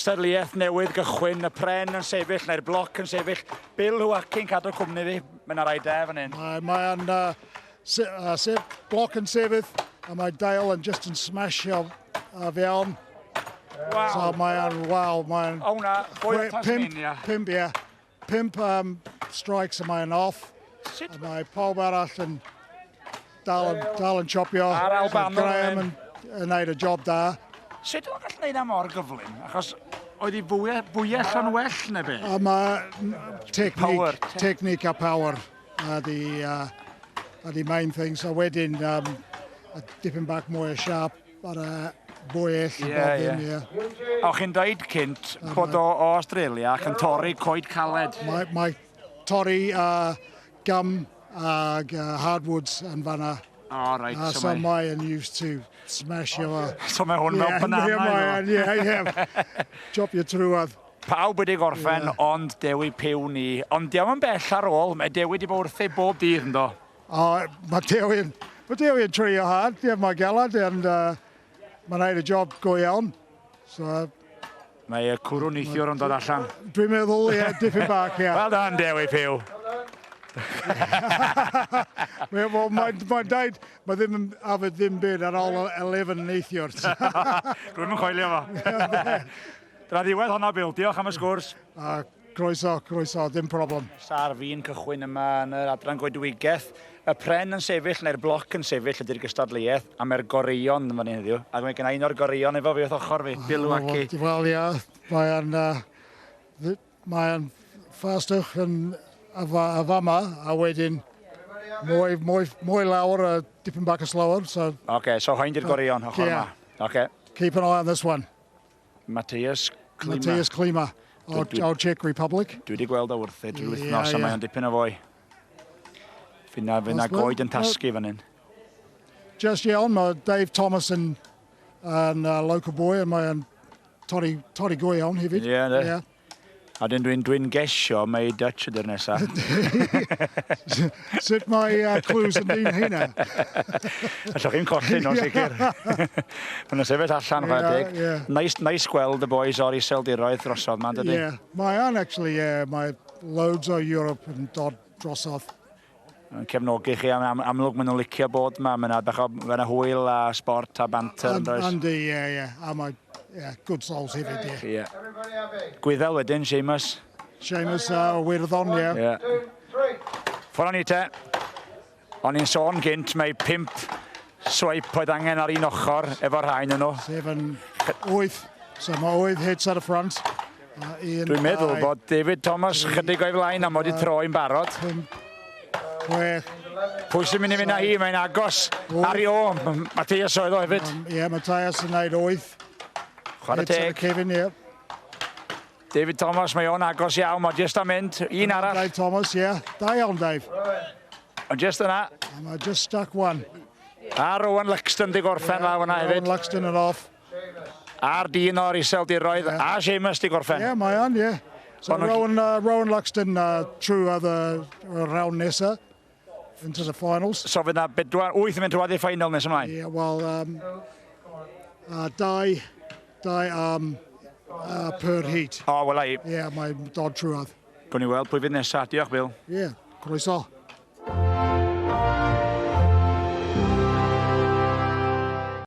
Stadliaeth newydd gychwyn, y pren yn sefyll, neu'r bloc yn sefyll. Bill Huaki'n cadw cwmni fi, mae'n rhaid fan hyn. Mae'n bloc yn sefyll, a mae Dale yn just yn smasio fewn. Wow. So mae'n, mae'n... O na, boi o Tasmania. Pimp strikes a mae'n off. A mae pawb arall yn dal yn chopio. Ar Albano. Graham yn gwneud y job da. Sut o'n gallu gwneud am mor gyflym? Achos oedd hi fwyell yn well neu be? Mae technique a power are the main thing. So wedyn, dipyn bach mwy sharp ar y bwyell. O chi'n dweud cynt bod o Australia ac yn torri coed caled? Mae torri gum ag hardwoods yn fanna. Oh, right. So mae'n used to smash your... So mae hwn mewn banana. Yeah. Chop your trwad. Pawb wedi gorffen, ond Dewi Piw ni. Ond diolch yn bell ar ôl, mae Dewi wedi bod wrthi bob dydd, ynddo? Mae Dewi yn trio hard, mae galad, and mae'n gwneud y job go iawn. So... Mae cwrw neithiwr yn dod allan. Dwi'n meddwl, dipyn bach, Well done, Dewi Piw. Wel, mae'n dweud, mae ddim byd ar ôl 11 neithiwr. Rwy'n coelio fo. Dyna ddiwedd honna, Bill. Diolch am y sgwrs. Croeso, ddim problem. Sa'r fi'n cychwyn yma yn yr adran Coedwigaeth. Y pren yn sefyll neu'r bloc yn sefyll ydy'r gystadleuaeth, a mae'r goreion yn fan hyn heddiw. Ac mae gen un o'r goreion efo fi wrth ochr fi, Bill Huaki. Wel, mae'n fastwch yn a fama, a wedyn mwy lawr a dipyn bach o slower. So hyn di'r goreion, ochr yma. Keep an eye on this one. Matthias Klima. Our Czech Republic. Dwi wedi gweld o wrthi drwy wythnos, a mae'n dipyn o fwy. Fyna goed yn tasgu fan hyn. Just iawn, mae Dave Thomas yn local boy, a mae'n torri go iawn hefyd. Ie. A dwi'n gesio mae Dutch ydy'r nesa. Sut mae clues yn dyn hynna? Allwch chi'n colli nhw, sicr. Mae'n sefyll allan chwedig. Nice gweld y boys o'r iseldiroedd drosodd ma'n dydy. Mae'n actually, mae loads o Europe yn dod drosodd. Yn cefnogi chi, amlwg maen nhw'n licio bod yma. Mae'n hwyl a sport a banter. Andy, a mae good souls hefyd, Gwyddel wedyn, Seamus. Wirddon, Ffwrdd ni te. O'n i'n sôn gynt, mae 5 swipe oedd angen ar un ochr efo'r rhain yn nhw. 8, so mae 8 hits ar y ffrant. Dwi'n meddwl bod David Thomas chydig o'i flaen am wedi troi'n barod. 6. Pwy sy'n mynd i fynd â hi, mae'n agos ar i o. Matthias oedd o hefyd. Matthias yn gwneud 8. Chwarae teg. Kevin, David Thomas, mae o'n agos iawn, mae jyst am mynd. Un arall. Dave Thomas, da iawn, Dave. Ond jyst yna. Mae just stuck one. A Rowan Luxton di gorffen law yna hefyd. Rowan Luxton yn off. A'r dyn o'r iseldiroedd, a Seamus di gorffen. Mae o'n, So Rowan Luxton trwy ar y round nesa into the finals. So fydd na 8 yn mynd trwad i'r final nes ymlaen? Well, dau per heat. Wel ai. Mae'n dod trwad. Gwni weld pwy fydd nesaf. Diolch, Bill. Croeso.